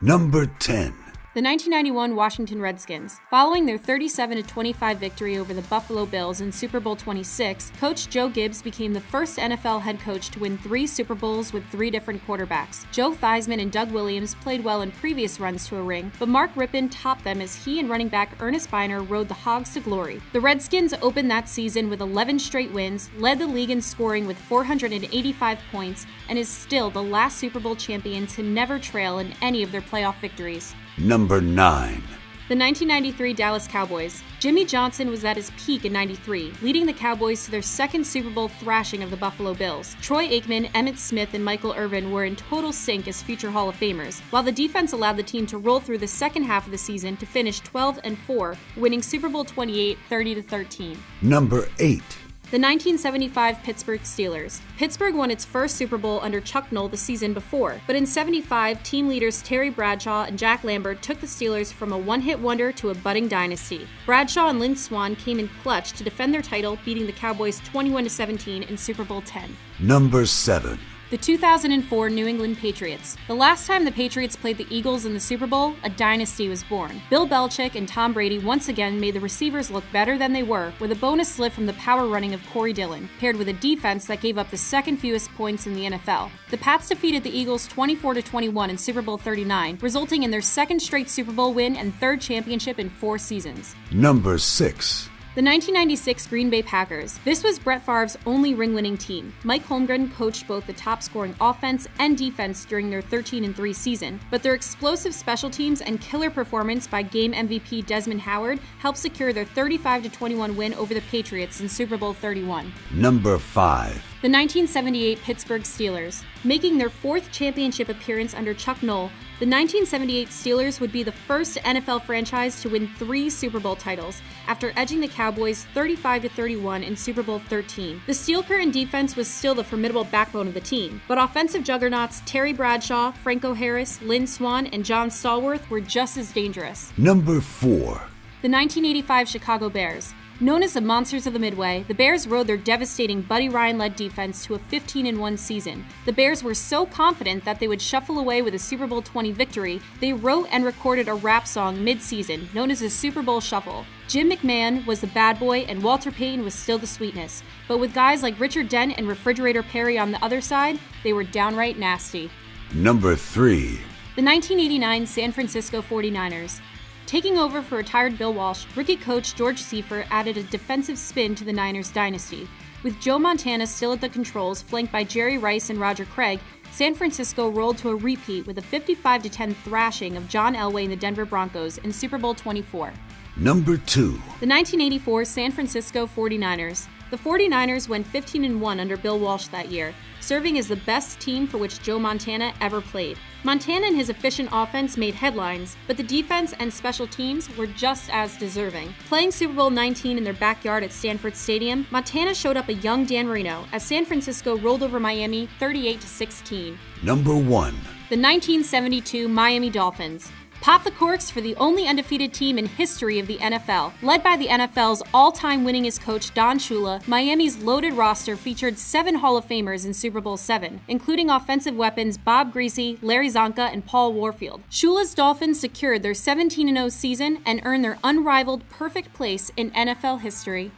Number 10. The 1991 Washington Redskins. Following their 37-25 victory over the Buffalo Bills in Super Bowl 26, Coach Joe Gibbs became the first NFL head coach to win 3 Super Bowls with 3 different quarterbacks. Joe Theismann and Doug Williams played well in previous runs to a ring, but Mark Rypien topped them as he and running back Ernest Byner rode the Hogs to glory. The Redskins opened that season with 11 straight wins, led the league in scoring with 485 points, and is still the last Super Bowl champion to never trail in any of their playoff victories. Number 9. The 1993 Dallas Cowboys. Jimmy Johnson was at his peak in '93, leading the Cowboys to their second Super Bowl thrashing of the Buffalo Bills. Troy Aikman, Emmitt Smith, and Michael Irvin were in total sync as future Hall of Famers, while the defense allowed the team to roll through the second half of the season to finish 12-4, winning Super Bowl 28 30-13. Number 8. The 1975 Pittsburgh Steelers. Pittsburgh won its first Super Bowl under Chuck Noll the season before, but in '75, team leaders Terry Bradshaw and Jack Lambert took the Steelers from a one-hit wonder to a budding dynasty. Bradshaw and Lynn Swann came in clutch to defend their title, beating the Cowboys 21-17 in Super Bowl X. Number 7. The 2004 New England Patriots. The last time the Patriots played the Eagles in the Super Bowl, a dynasty was born. Bill Belichick and Tom Brady once again made the receivers look better than they were, with a bonus lift from the power running of Corey Dillon, paired with a defense that gave up the second fewest points in the NFL. The Pats defeated the Eagles 24-21 in Super Bowl 39, resulting in their second straight Super Bowl win and third championship in 4 seasons. Number 6. The 1996 Green Bay Packers. This was Brett Favre's only ring-winning team. Mike Holmgren coached both the top-scoring offense and defense during their 13-3 season, but their explosive special teams and killer performance by game MVP Desmond Howard helped secure their 35-21 win over the Patriots in Super Bowl 31. Number 5. The 1978 Pittsburgh Steelers. Making their 4th championship appearance under Chuck Noll, the 1978 Steelers would be the first NFL franchise to win 3 Super Bowl titles, after edging the Cowboys 35-31 in Super Bowl 13. The Steel Curtain defense was still the formidable backbone of the team, but offensive juggernauts Terry Bradshaw, Franco Harris, Lynn Swann, and John Stallworth were just as dangerous. Number 4. The 1985 Chicago Bears. Known as the Monsters of the Midway, the Bears rode their devastating Buddy Ryan-led defense to a 15-1 season. The Bears were so confident that they would shuffle away with a Super Bowl 20 victory, they wrote and recorded a rap song mid-season, known as the Super Bowl Shuffle. Jim McMahon was the bad boy and Walter Payton was still the sweetness, but with guys like Richard Dent and Refrigerator Perry on the other side, they were downright nasty. Number 3. The 1989 San Francisco 49ers. Taking over for retired Bill Walsh, rookie coach George Seifert added a defensive spin to the Niners dynasty. With Joe Montana still at the controls, flanked by Jerry Rice and Roger Craig, San Francisco rolled to a repeat with a 55-10 thrashing of John Elway and the Denver Broncos in Super Bowl 24. Number 2. The 1984 San Francisco 49ers. The 49ers went 15-1 under Bill Walsh that year, serving as the best team for which Joe Montana ever played. Montana and his efficient offense made headlines, but the defense and special teams were just as deserving. Playing Super Bowl 19 in their backyard at Stanford Stadium, Montana showed up a young Dan Marino as San Francisco rolled over Miami 38-16. Number 1. The 1972 Miami Dolphins. Pop the corks for the only undefeated team in history of the NFL. Led by the NFL's all-time winningest coach Don Shula, Miami's loaded roster featured 7 Hall of Famers in Super Bowl VII, including offensive weapons Bob Greasy, Larry Zonka, and Paul Warfield. Shula's Dolphins secured their 17-0 season and earned their unrivaled perfect place in NFL history.